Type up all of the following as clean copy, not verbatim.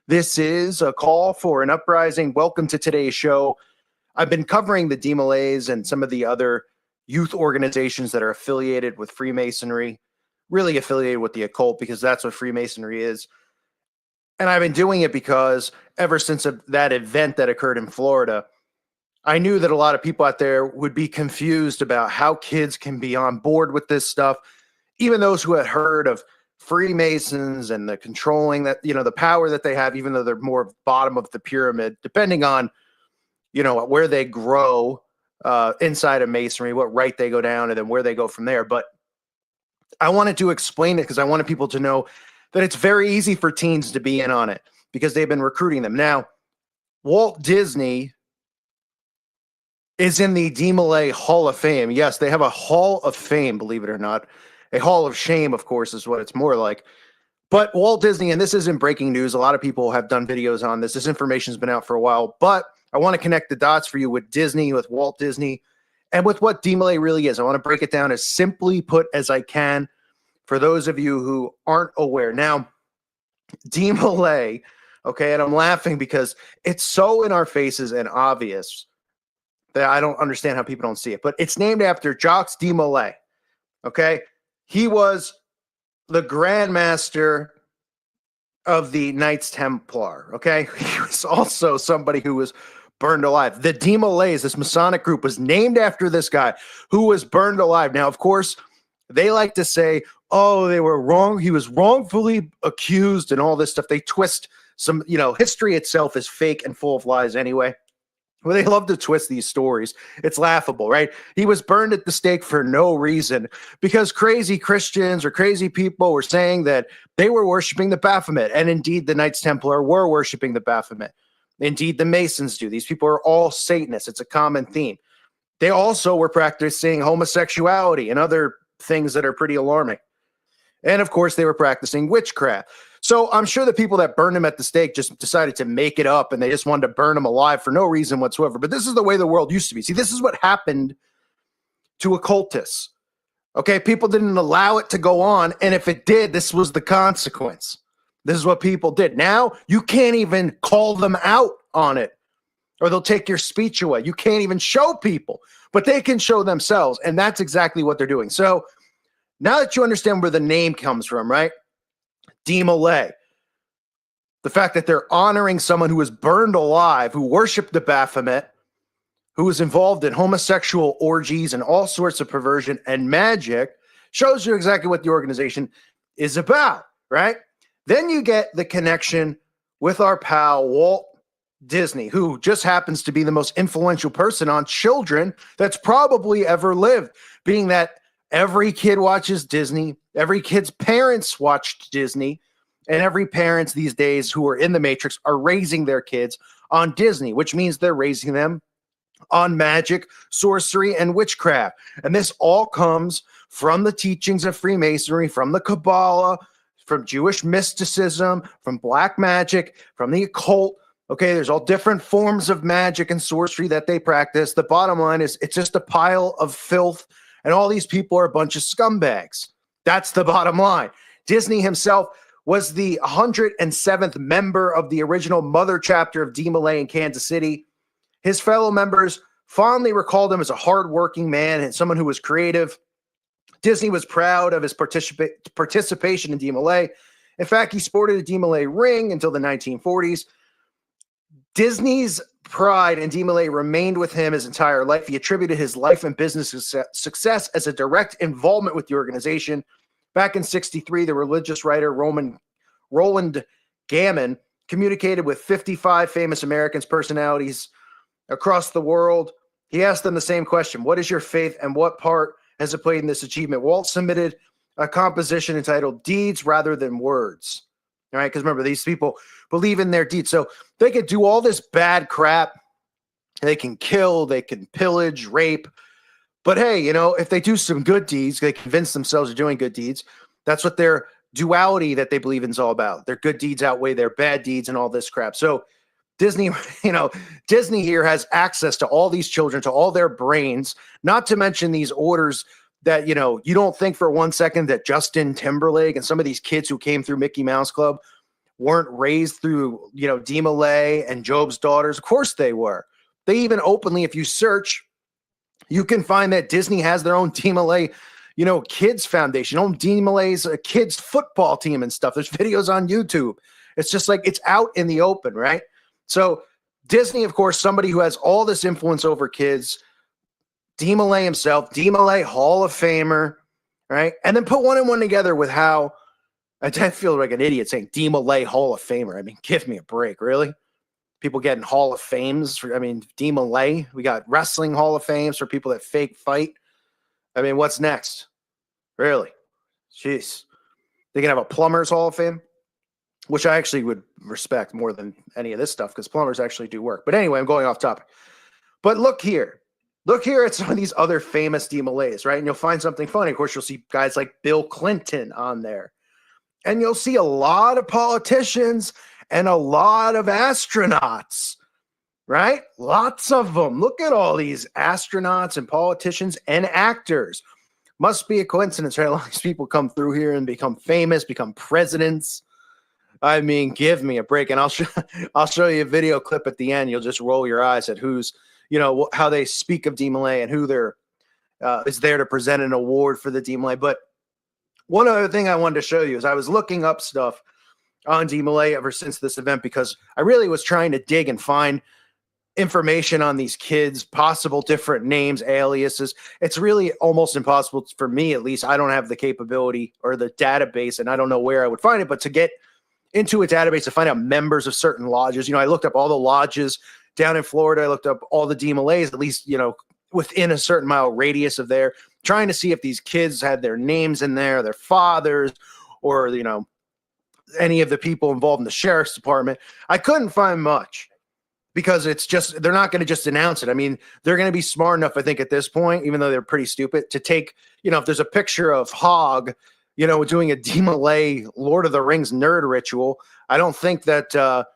This is a call for an uprising. Welcome to today's show. I've been covering the DeMolays and some of the other youth organizations that are affiliated with Freemasonry, really affiliated with the occult, because that's what Freemasonry is. And I've been doing it because ever since that event that occurred in Florida, I knew that a lot of people out there would be confused about how kids can be on board with this stuff. Even those who had heard of Freemasons and the controlling that, the power that they have, even though they're more bottom of the pyramid, depending on, where they grow inside of Masonry, what right they go down, and then where they go from there. But I wanted to explain it because I wanted people to know that it's very easy for teens to be in on it because they've been recruiting them. Now, Walt Disney is in the DeMolay Hall of Fame. Yes, they have a Hall of Fame, believe it or not. A Hall of Shame, of course, is what it's more like. But Walt Disney, and this isn't breaking news. A lot of people have done videos on this. This information has been out for a while. But I want to connect the dots for you with Disney, with Walt Disney, and with what DeMolay really is. I want to break it down as simply put as I can for those of you who aren't aware. Now, DeMolay, okay, and I'm laughing because it's so in our faces and obvious that I don't understand how people don't see it. But it's named after Jacques DeMolay, okay? He was the Grand Master of the Knights Templar, okay? He was also somebody who was burned alive. The DeMolays, this Masonic group, was named after this guy who was burned alive. Now, of course, they like to say, oh, they were wrong. He was wrongfully accused and all this stuff. They twist some, history itself is fake and full of lies anyway. Well, they love to twist these stories. It's laughable, right? He was burned at the stake for no reason because crazy Christians or crazy people were saying that they were worshiping the Baphomet. And indeed, the Knights Templar were worshiping the Baphomet. Indeed, the Masons do. These people are all Satanists. It's a common theme. They also were practicing homosexuality and other things that are pretty alarming. And of course, they were practicing witchcraft. So I'm sure the people that burned him at the stake just decided to make it up and they just wanted to burn him alive for no reason whatsoever. But this is the way the world used to be. See, this is what happened to occultists. Okay, people didn't allow it to go on. And if it did, this was the consequence. This is what people did. Now you can't even call them out on it or they'll take your speech away. You can't even show people, but they can show themselves. And that's exactly what they're doing. So now that you understand where the name comes from, right? DeMolay. The fact that they're honoring someone who was burned alive, who worshiped the Baphomet, who was involved in homosexual orgies and all sorts of perversion and magic, shows you exactly what the organization is about, right? Then you get the connection with our pal Walt Disney, who just happens to be the most influential person on children that's probably ever lived, being that every kid watches Disney. Every kid's parents watched Disney. And every parents these days who are in the Matrix are raising their kids on Disney, which means they're raising them on magic, sorcery, and witchcraft. And this all comes from the teachings of Freemasonry, from the Kabbalah, from Jewish mysticism, from black magic, from the occult. Okay, there's all different forms of magic and sorcery that they practice. The bottom line is it's just a pile of filth. And all these people are a bunch of scumbags. That's the bottom line. Disney himself was the 107th member of the original mother chapter of DeMolay in Kansas City. His fellow members fondly recalled him as a hardworking man and someone who was creative. Disney was proud of his participation in DeMolay. In fact, he sported a DeMolay ring until the 1940s. Disney's pride in DeMolay remained with him his entire life. He attributed his life and business success as a direct involvement with the organization. Back in 1963, the religious writer Roland Gammon communicated with 55 famous American personalities across the world. He asked them the same question: what is your faith and what part has it played in this achievement? Walt submitted a composition entitled Deeds Rather Than Words. All right, because remember, these people believe in their deeds. So they could do all this bad crap. They can kill, they can pillage, rape. But hey, if they do some good deeds, they convince themselves they're doing good deeds. That's what their duality that they believe in is all about. Their good deeds outweigh their bad deeds and all this crap. So Disney, Disney here has access to all these children, to all their brains, not to mention these orders that, you don't think for one second that Justin Timberlake and some of these kids who came through Mickey Mouse Club weren't raised through, Dee Malay and Job's daughters. Of course they were. They even openly, if you search, you can find that Disney has their own Dee Malay, kids foundation, own Dee Malay's kids football team and stuff. There's videos on YouTube. It's just like it's out in the open, right? So Disney, of course, somebody who has all this influence over kids, Dee Malay himself, Dee Malay Hall of Famer, right? And then put one and one together with how I feel like an idiot saying Dee Malay Hall of Famer. I mean, give me a break, really? People getting Hall of Fames. Dee Malay. We got wrestling Hall of Fames for people that fake fight. I mean, what's next? Really? Jeez. They can have a Plumbers Hall of Fame, which I actually would respect more than any of this stuff because plumbers actually do work. But anyway, I'm going off topic. But look here. Look here at some of these other famous Dee Malays, right? And you'll find something funny. Of course, you'll see guys like Bill Clinton on there. And you'll see a lot of politicians and a lot of astronauts, right? Lots of them. Look at all these astronauts and politicians and actors. Must be a coincidence, right? A lot of these people come through here and become famous, become presidents. I mean, give me a break. And I'll show you a video clip at the end. You'll just roll your eyes at who's, how they speak of Dee Malay and who is there to present an award for the Dee Malay. But one other thing I wanted to show you is I was looking up stuff on Dee Malay ever since this event because I really was trying to dig and find information on these kids, possible different names, aliases. It's really almost impossible for me, at least. I don't have the capability or the database, and I don't know where I would find it, but to get into a database to find out members of certain lodges. I looked up all the lodges down in Florida. I looked up all the Dee Malays, at least, within a certain mile radius of there, trying to see if these kids had their names in there, their fathers, or, any of the people involved in the sheriff's department. I couldn't find much because it's just, they're not going to just announce it. I mean, they're going to be smart enough, I think, at this point, even though they're pretty stupid, to take, if there's a picture of Hogg, doing a Dee Malay Lord of the Rings nerd ritual, I don't think that,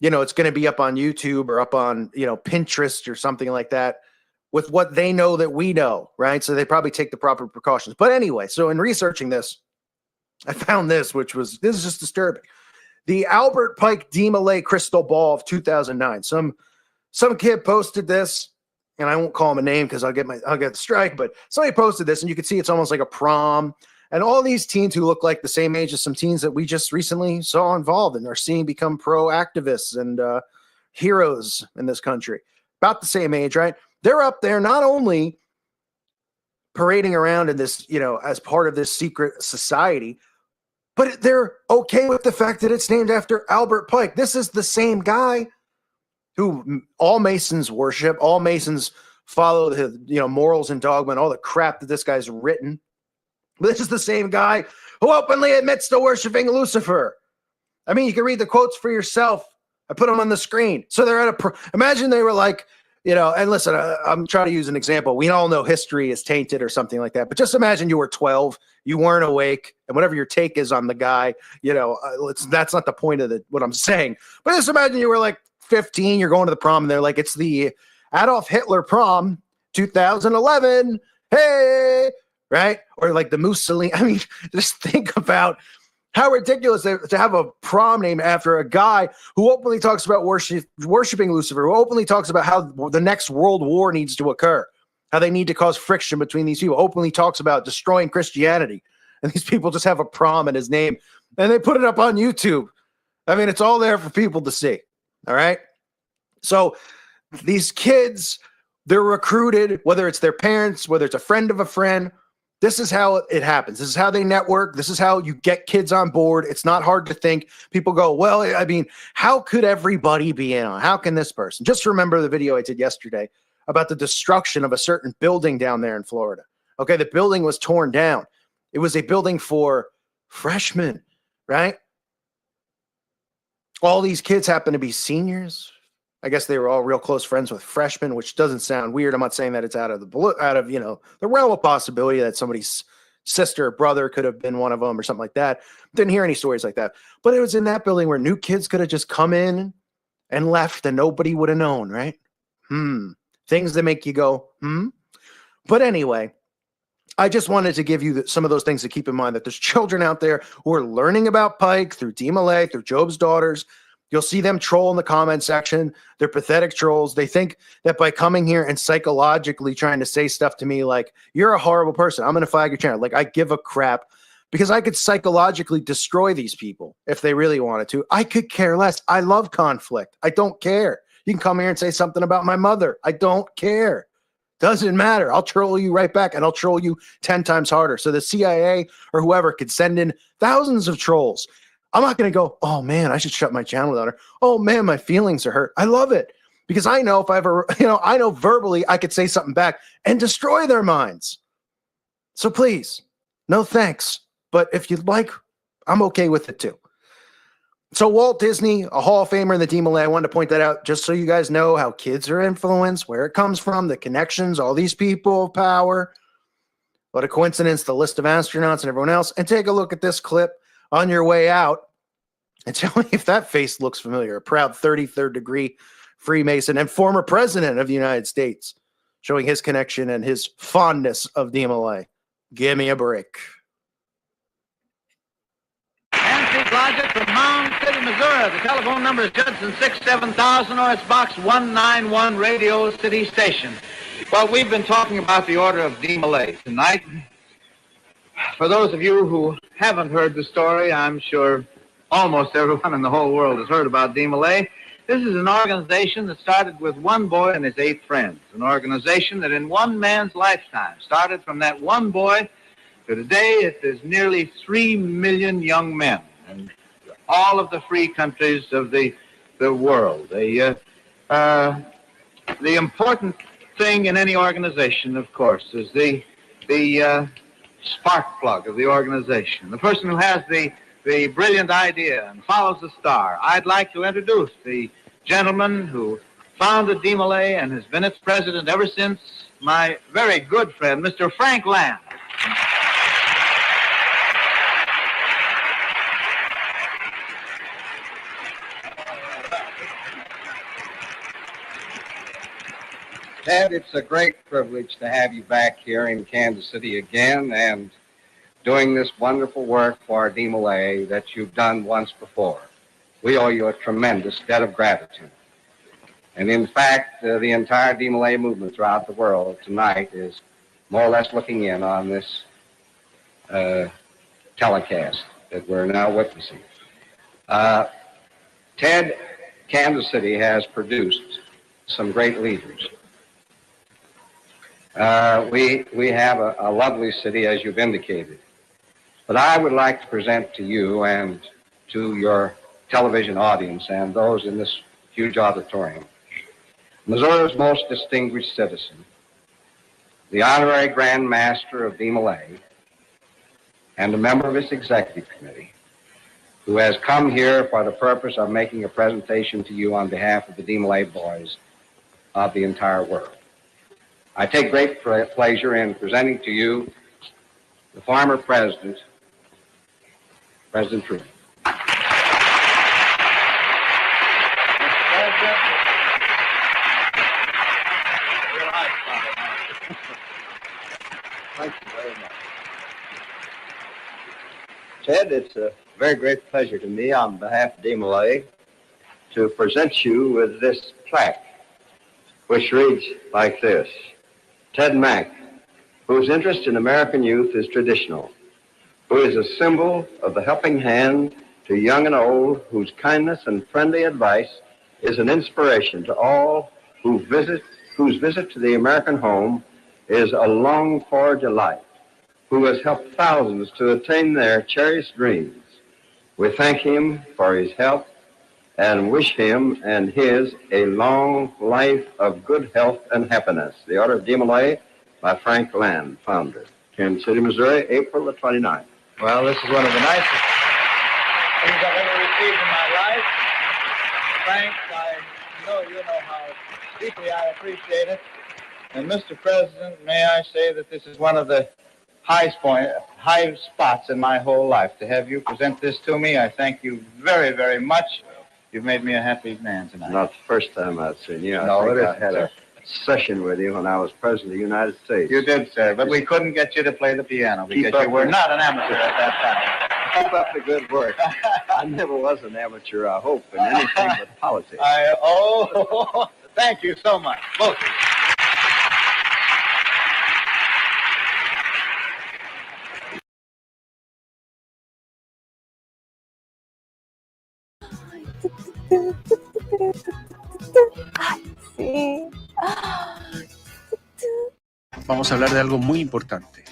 it's going to be up on YouTube or up on, Pinterest or something like that with what they know that we know, right? So they probably take the proper precautions. But anyway, so in researching this, I found this is just disturbing. The Albert Pike Dee Malay Crystal Ball of 2009. Some kid posted this, and I won't call him a name because I'll get the strike, but somebody posted this, and you can see it's almost like a prom. And all these teens who look like the same age as some teens that we just recently saw involved and are seeing become pro activists and heroes in this country. About the same age, right? They're up there not only parading around in this, as part of this secret society, but they're okay with the fact that it's named after Albert Pike. This is the same guy who all Masons worship, all Masons follow the, morals and dogma and all the crap that this guy's written. This is the same guy who openly admits to worshiping Lucifer. I mean, you can read the quotes for yourself. I put them on the screen. So they're at imagine they were like, and listen, I'm trying to use an example. We all know history is tainted or something like that. But just imagine you were 12, you weren't awake, and whatever your take is on the guy, that's not the point of what I'm saying. But just imagine you were like 15, you're going to the prom, and they're like, it's the Adolf Hitler prom 2011. Hey, right? Or like the Mussolini. I mean, just think about how ridiculous to have a prom named after a guy who openly talks about worshiping Lucifer, who openly talks about how the next world war needs to occur, how they need to cause friction between these people, openly talks about destroying Christianity. And these people just have a prom in his name, and they put it up on YouTube. I mean, it's all there for people to see. All right? So these kids, they're recruited, whether it's their parents, whether it's a friend of a friend. This is how it happens. This is how they network. This is how you get kids on board. It's not hard to think. People go, well, I mean, how could everybody be in on? How can this person? Just remember the video I did yesterday about the destruction of a certain building down there in Florida. Okay, the building was torn down. It was a building for freshmen, right? All these kids happen to be seniors. I guess they were all real close friends with freshmen, which doesn't sound weird. I'm not saying that it's out of the realm of possibility that somebody's sister or brother could have been one of them or something like that. Didn't hear any stories like that. But it was in that building where new kids could have just come in and left and nobody would have known, right? Things that make you go, But anyway, I just wanted to give you some of those things to keep in mind, that there's children out there who are learning about Pike through Dee Millay, through Job's Daughters. You'll see them troll in the comment section. They're pathetic trolls. They think that by coming here and psychologically trying to say stuff to me like, you're a horrible person, I'm going to flag your channel. Like, I give a crap, because I could psychologically destroy these people if they really wanted to. I could care less. I love conflict. I don't care. You can come here and say something about my mother. I don't care. Doesn't matter. I'll troll you right back, and I'll troll you 10 times harder. So the CIA or whoever could send in thousands of trolls. I'm not going to go, oh man, I should shut my channel down. Or, oh man, my feelings are hurt. I love it, because I know if I ever, I know verbally I could say something back and destroy their minds. So please, no thanks. But if you'd like, I'm okay with it too. So Walt Disney, a Hall of Famer in the Dee Millay, I wanted to point that out just so you guys know how kids are influenced, where it comes from, the connections, all these people of power. What a coincidence, the list of astronauts and everyone else. And take a look at this clip on your way out and tell me if that face looks familiar. A proud 33rd degree Freemason and former president of the United States, showing his connection and his fondness of Dee Millay. Give me a break. Antique Logic from Mound City, Missouri. The telephone number is Judson 67000, or it's box 191, Radio City Station. Well, we've been talking about the Order of Dee Millay tonight. For those of you who haven't heard the story, I'm sure almost everyone in the whole world has heard about Dee Millay. This is an organization that started with one boy and his 8 friends. An organization that in one man's lifetime started from that one boy to today. It is nearly 3 million young men in all of the free countries of the world. The important thing in any organization, of course, is the spark plug of the organization, the person who has the brilliant idea and follows the star. I'd like to introduce the gentleman who founded Dee Millay and has been its president ever since, my very good friend, Mr. Frank Land. Ted, it's a great privilege to have you back here in Kansas City again and doing this wonderful work for Dee Millay that you've done once before. We owe you a tremendous debt of gratitude. And in fact, the entire Dee Millay movement throughout the world tonight is more or less looking in on this telecast that we're now witnessing. Ted, Kansas City has produced some great leaders. We have a lovely city, as you've indicated. But I would like to present to you and to your television audience and those in this huge auditorium Missouri's most distinguished citizen, the honorary Grand Master of Dee Millay, and a member of its executive committee, who has come here for the purpose of making a presentation to you on behalf of the Dee Millay boys of the entire world. I take great pleasure in presenting to you the former president, President Truman. Thank you very much. Ted, it's a very great pleasure to me on behalf of Dee Millay to present you with this plaque, which reads like this: Ted Mack, whose interest in American youth is traditional, who is a symbol of the helping hand to young and old, whose kindness and friendly advice is an inspiration to all whose visit to the American home is a longed-for delight, who has helped thousands to attain their cherished dreams. We thank him for his help and wish him and his a long life of good health and happiness. The Order of Dee Millay by Frank Land, founder. Kansas City, Missouri, April the 29th. Well, this is one of the nicest things I've ever received in my life. Frank, I know you know how deeply I appreciate it. And Mr. President, may I say that this is one of the high spots in my whole life. To have you present this to me, I thank you very, very much. You've made me a happy man tonight. Not the first time I've seen you. No, it I isn't, had sir. session with you when I was President of the United States. You did, sir, but we couldn't get you to play the piano because you were not an amateur at that time. Keep up the good work. I never was an amateur, I hope, in anything but politics. Thank you so much, both of you. Sí. Vamos a hablar de algo muy importante.